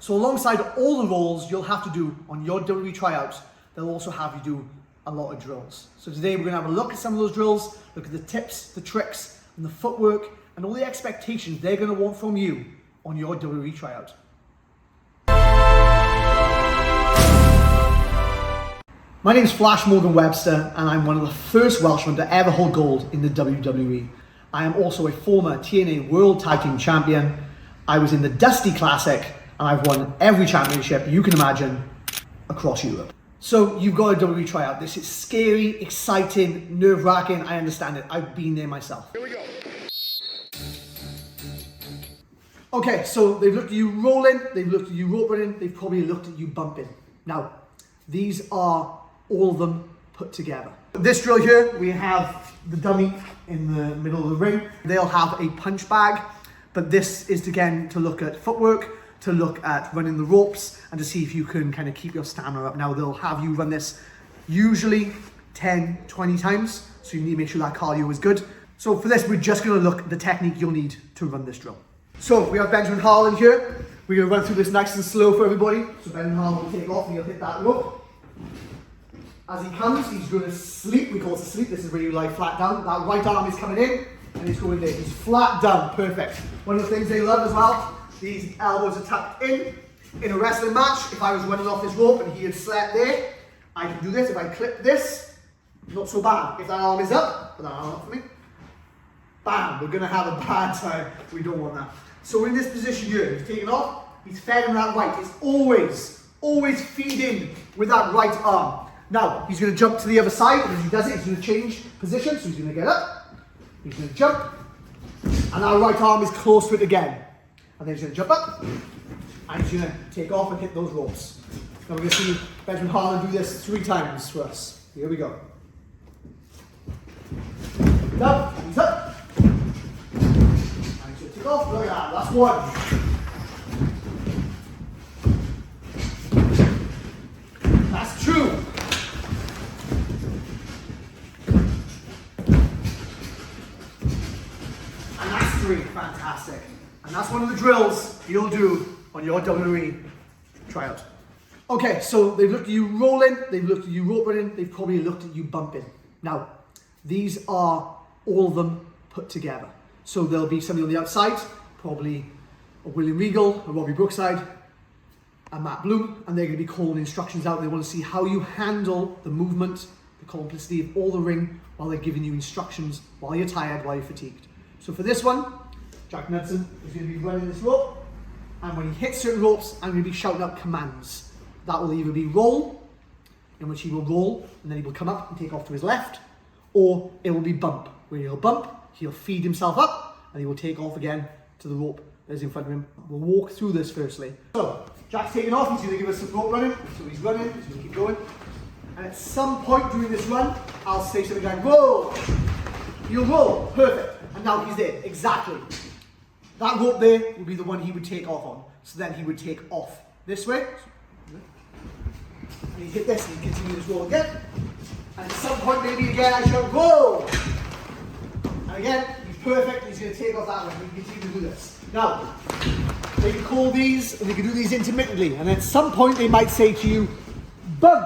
So alongside all the rolls you'll have to do on your WWE Tryout, they'll also have you do a lot of drills. So today we're going to have a look at some of those drills, look at the tips, the tricks, and the footwork, and all the expectations they're going to want from you on your WWE Tryout. My name is Flash Morgan Webster, and I'm one of the first Welshmen to ever hold gold in the WWE. I am also a former TNA World Tag Team Champion. I was in the Dusty Classic, and I've won every championship you can imagine across Europe. So you've got a WWE Tryout. This is scary, exciting, nerve-wracking. I understand it. I've been there myself. Here we go. Okay, so they've looked at you rolling, they've looked at you rope running, they've probably looked at you bumping. Now, these are all of them put together. This drill here, we have the dummy in the middle of the ring. They'll have a punch bag, but this is again to look at footwork, to look at running the ropes, and to see if you can kind of keep your stamina up. Now they'll have you run this usually 10, 20 times, so you need to make sure that cardio is good. So for this, we're just gonna look at the technique you'll need to run this drill. So we have Benjamin Harlan here. We're gonna run through this nice and slow for everybody. So Benjamin Harlan will take off and he'll hit that rope. As he comes, he's going to sleep. We call it a sleep. This is where you lie flat down. That right arm is coming in and he's going there. He's flat down. Perfect. One of the things they love as well, these elbows are tucked in. In a wrestling match, if I was running off this rope and he had slept there, I can do this. If I clip this, not so bad. If that arm is up, put that arm up for me. Bam, we're going to have a bad time. We don't want that. So in this position here, he's taken off. He's fed him that right. It's always feeding with that right arm. Now, he's going to jump to the other side, and as he does it, he's going to change position, so he's going to get up, he's going to jump, and our right arm is close to it again. And then he's going to jump up, and he's going to take off and hit those ropes. Now we're going to see Benjamin Harlan do this 3 times for us. Here we go. Up, he's up, and he's going to take off, look at that, that's 1. That's 2. Fantastic. And that's one of the drills you'll do on your WWE Tryout. Okay, so they've looked at you rolling, they've looked at you rope running, they've probably looked at you bumping. Now, these are all of them put together. So there'll be somebody on the outside, probably a William Regal, a Robbie Brookside, a Matt Bloom, and they're going to be calling instructions out. They want to see how you handle the movement, the complicity of all the ring while they're giving you instructions while you're tired, while you're fatigued. So for this one, Jack Knudsen is going to be running this rope, and when he hits certain ropes, I'm going to be shouting out commands. That will either be roll, in which he will roll, and then he will come up and take off to his left, or it will be bump, where he'll bump, he'll feed himself up, and he will take off again to the rope that is in front of him. We'll walk through this firstly. So, Jack's taking off, he's going to give us some rope running, so he's running, he's going to keep going, and at some point during this run, I'll say something like, roll! He'll roll, perfect. And now he's there, exactly. That rope there would be the one he would take off on. So then he would take off this way. And he'd hit this and he'd continue this roll again. And at some point maybe again I shout, roll! And again, he's perfect, he's going to take off that one. We can continue to do this. Now, they can call these, and they can do these intermittently. And at some point they might say to you, bump!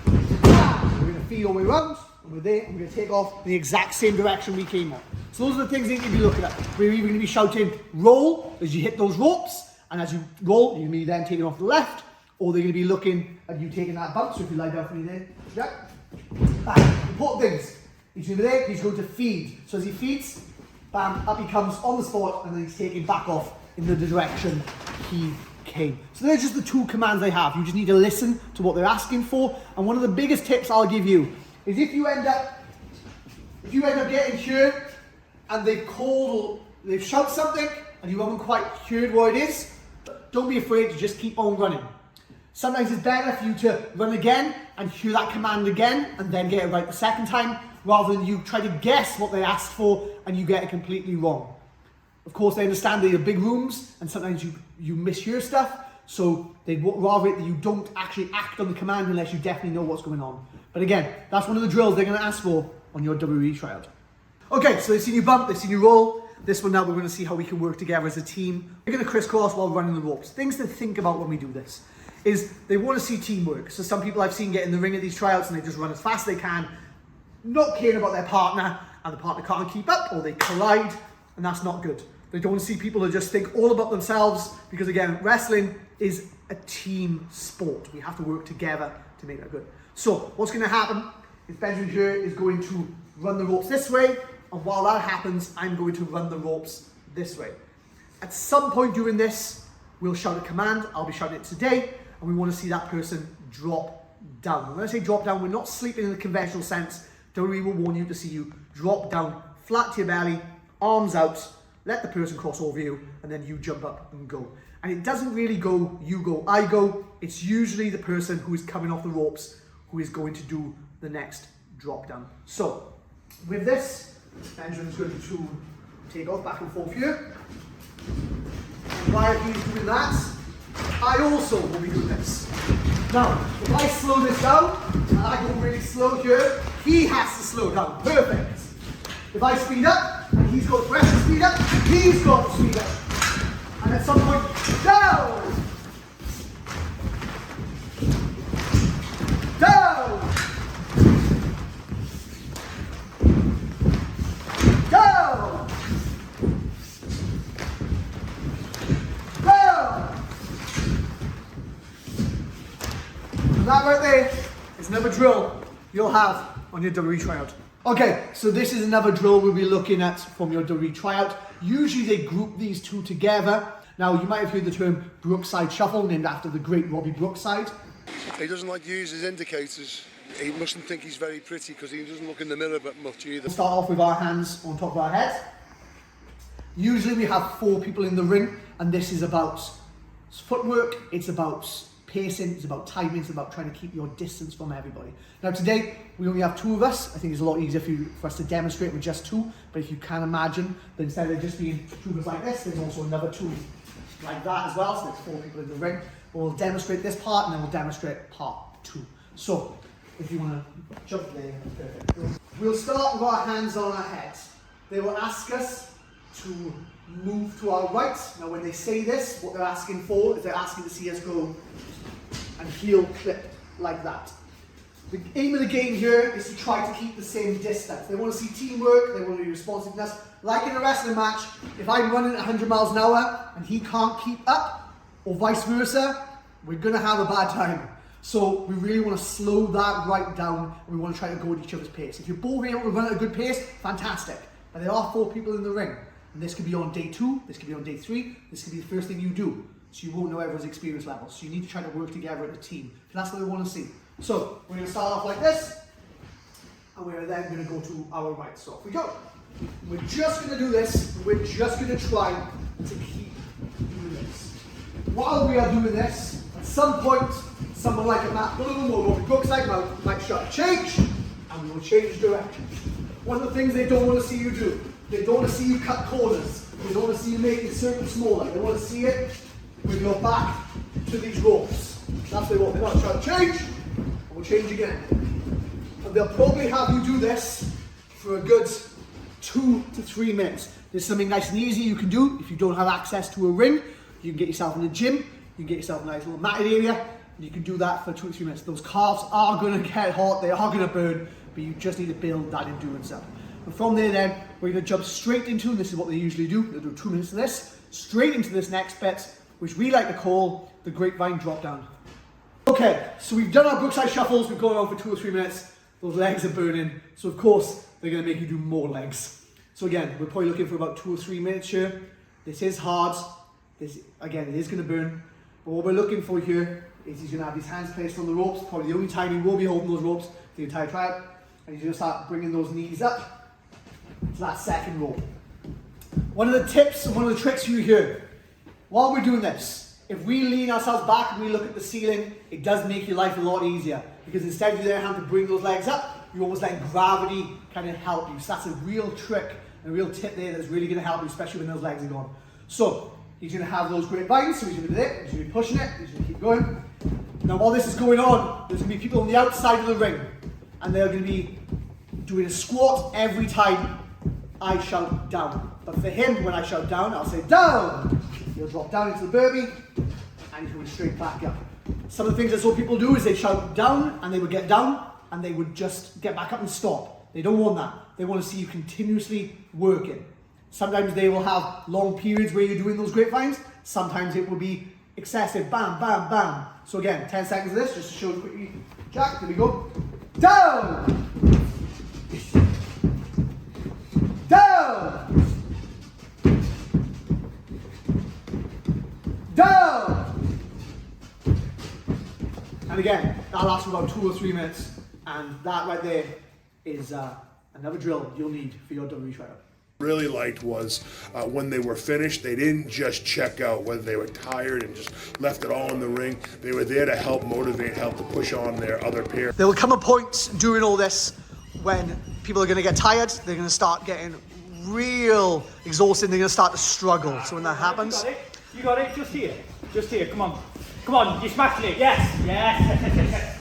We're going to feed all the way around. And we're there, and we're going to take off in the exact same direction we came on. So those are the things you need to be looking at. We're either going to be shouting roll as you hit those ropes, and as you roll, you're going to be then taking off to the left, or they're going to be looking at you taking that bump. So if you lie down for me there, Jack, bam. Important things. He's going to be there, he's going to feed. So as he feeds, bam, up he comes on the spot, and then he's taking back off in the direction he came. So they're just the 2 commands they have. You just need to listen to what they're asking for. And one of the biggest tips I'll give you is if you end up getting here and they've shouted something and you haven't quite heard what it is, don't be afraid to just keep on running. Sometimes it's better for you to run again and hear that command again and then get it right the second time, rather than you try to guess what they asked for and you get it completely wrong. Of course, they understand they are big rooms and sometimes you mishear stuff, so they'd rather it that you don't actually act on the command unless you definitely know what's going on. But again, that's one of the drills they're going to ask for on your WWE Tryout. Okay, so they've seen you bump, they've seen you roll, This one now we're going to see how we can work together as a team. We're going to crisscross while running the ropes. Things to think about when we do this is they want to see teamwork. So some people I've seen get in the ring at these tryouts and they just run as fast as they can, not caring about their partner, and the partner can't keep up or they collide, and that's not good. They don't want to see people who just think all about themselves, because again, wrestling is a team sport. We have to work together to make that good. So what's going to happen is Benjamin here is going to run the ropes this way, and while that happens, I'm going to run the ropes this way. At some point during this, we'll shout a command. I'll be shouting it today, and we want to see that person drop down. When I say drop down, we're not sleeping in the conventional sense. WWE will warn you to see you drop down flat to your belly, arms out, let the person cross over you, and then you jump up and go. And it doesn't really go, you go, I go. It's usually the person who is coming off the ropes who is going to do the next drop down. So, with this, Benjamin's going to take off back and forth here. And while he's doing that, I also will be doing this. Now, if I slow this down, and I go really slow here, he has to slow down. Perfect. If I speed up, and he's got the rest to speed up, he's got to speed up. And at some point, down! Down! Down! Down! And that right there is another drill you'll have on your WWE tryout. Okay, so this is another drill we'll be looking at from your WWE tryout. Usually they group these two together. Now, you might have heard the term Brookside Shuffle, named after the great Robbie Brookside. He doesn't like to use his indicators. He mustn't think he's very pretty because he doesn't look in the mirror but much either. We'll start off with our hands on top of our head. Usually we have 4 people in the ring, and this is about footwork, it's about pacing, it's about timing, it's about trying to keep your distance from everybody. Now today, we only have 2 of us. I think it's a lot easier for us to demonstrate with just 2, but if you can imagine that instead of just being 2 of us like this, there's also another 2 like that as well, so there's 4 people in the ring. We'll demonstrate this part and then we'll demonstrate part 2. So, if you want to jump there, perfect. We'll start with our hands on our heads. They will ask us to move to our right. Now when they say this, what they're asking for is they're asking to see us go and heel clip like that. The aim of the game here is to try to keep the same distance. They want to see teamwork, they want to be responsiveness. Like in a wrestling match, if I'm running at 100 miles an hour and he can't keep up, or vice versa, we're going to have a bad time. So we really want to slow that right down, and we want to try to go at each other's pace. If you're both able to run at a good pace, fantastic. But there are 4 people in the ring. And this could be on day 2, this could be on day 3, this could be the first thing you do. So you won't know everyone's experience level. So you need to try to work together as a team. That's what we want to see. So we're going to start off like this, and we're then going to go to our right. So off we go. We're just going to do this. We're just going to try to keep doing this. While we are doing this, at some point, someone like a Matt Bloom or Robbie Brookside might shout change, and we will change direction. One of the things they don't want to see you do, they don't want to see you cut corners. They don't want to see you make the circle smaller. They want to see it with your back to these ropes. That's what they want. They want to try to change, and we'll change again. And they'll probably have you do this for a good 2 to 3 minutes. There's something nice and easy you can do if you don't have access to a ring. You can get yourself in the gym, you can get yourself a nice little matted area, and you can do that for 2 to 3 minutes. Those calves are going to get hot, they are going to burn, but you just need to build that endurance up. And from there then, we're going to jump straight into, and this is what they usually do, they'll do 2 minutes of this, straight into this next bit, which we like to call the Grapevine drop down. Okay, so we've done our Brookside shuffles, we've gone on for 2 or 3 minutes, those legs are burning, so of course, they're going to make you do more legs. So again, we're probably looking for about 2 or 3 minutes here. This is hard, again, it is going to burn, but what we're looking for here is he's going to have his hands placed on the ropes, probably the only time he will be holding those ropes the entire tryout, and he's going to start bringing those knees up to that second rope. One of the tips and one of the tricks you hear, while we're doing this, if we lean ourselves back and we look at the ceiling, it does make your life a lot easier, because instead of you then having to bring those legs up, you're almost letting gravity kind of help you. So that's a real trick, a real tip there that's really going to help you, especially when those legs are gone. So, he's going to have those grapevines, so he's going to do it, he's going to be pushing it, he's going to keep going. Now while this is going on, there's going to be people on the outside of the ring, and they're going to be doing a squat every time I shout down. But for him, when I shout down, I'll say down. He'll drop down into the burpee and he's going straight back up. Some of the things I saw people do is they shout down and they would get down and they would just get back up and stop. They don't want that. They want to see you continuously working. Sometimes they will have long periods where you're doing those grapevines. Sometimes it will be excessive, bam, bam, bam. So again, 10 seconds of this, just to show you quickly. Jack, here we go. Down! Down! Down! And again, that lasts for about 2 or 3 minutes. And that right there is another drill you'll need for your WWE Tryout. Really liked was when they were finished, they didn't just check out whether they were tired and just left it all in the ring. They were there to help motivate, help to push on their other peer. There will come a point during all this when people are going to get tired, they're going to start getting real exhausted, they're going to start to struggle. So when that happens... You got it, just here, come on, you're smashing it, yes,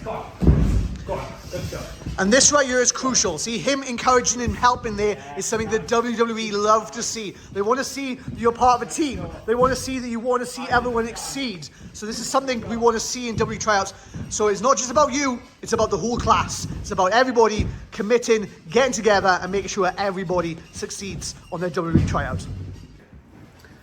go on, let's go. And this right here is crucial. See, him encouraging and helping there is something that WWE love to see. They want to see you're part of a team. They want to see that you want to see everyone exceed. So this is something we want to see in WWE Tryouts. So it's not just about you, it's about the whole class. It's about everybody committing, getting together and making sure everybody succeeds on their WWE Tryout.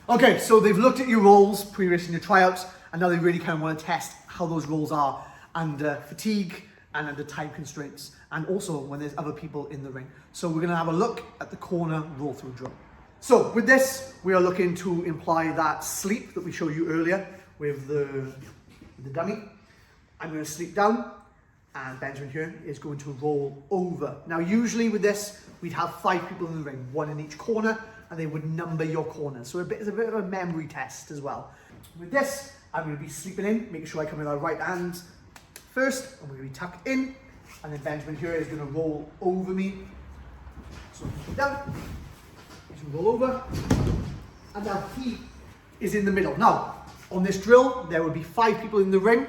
Okay, so they've looked at your roles previous in your tryouts, and now they really kind of want to test how those roles are under fatigue and under time constraints, and also when there's other people in the ring. So we're going to have a look at the corner roll through drill. So with this, we are looking to imply that sleep that we showed you earlier with the dummy. I'm going to sleep down, and Benjamin here is going to roll over. Now usually with this, we'd have 5 people in the ring, 1 in each corner, and they would number your corners. So it's a bit of a memory test as well. With this, I'm going to be sleeping in, making sure I come with our right hand first. I'm going to be tucked in, and then Benjamin here is going to roll over me. So I'm down, he's going to roll over, and now he is in the middle. Now, on this drill, there will be 5 people in the ring,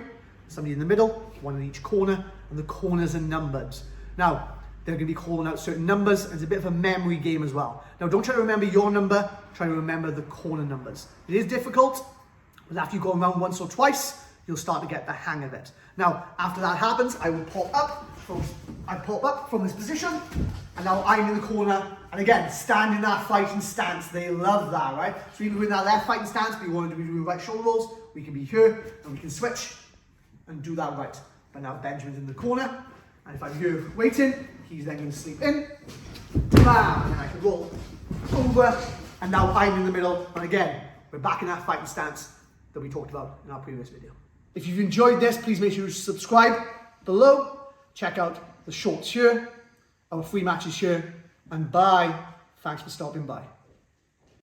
somebody in the middle, 1 in each corner, and the corners are numbered. Now, they're going to be calling out certain numbers, and it's a bit of a memory game as well. Now, don't try to remember your number, try to remember the corner numbers. It is difficult, but after you go around once or twice, you'll start to get the hang of it. Now, after that happens, I will pop up from this position, and now I'm in the corner, and again, stand in that fighting stance. They love that, right? So even with that left fighting stance, we want to be doing right shoulder rolls, we can be here, and we can switch and do that right. But now Benjamin's in the corner, and if I'm here waiting, he's then going to sleep in, bam, and I can roll over, and now I'm in the middle, and again, we're back in that fighting stance that we talked about in our previous video. If you've enjoyed this, please make sure you subscribe below, check out the shorts here, our free matches here, and bye. Thanks for stopping by.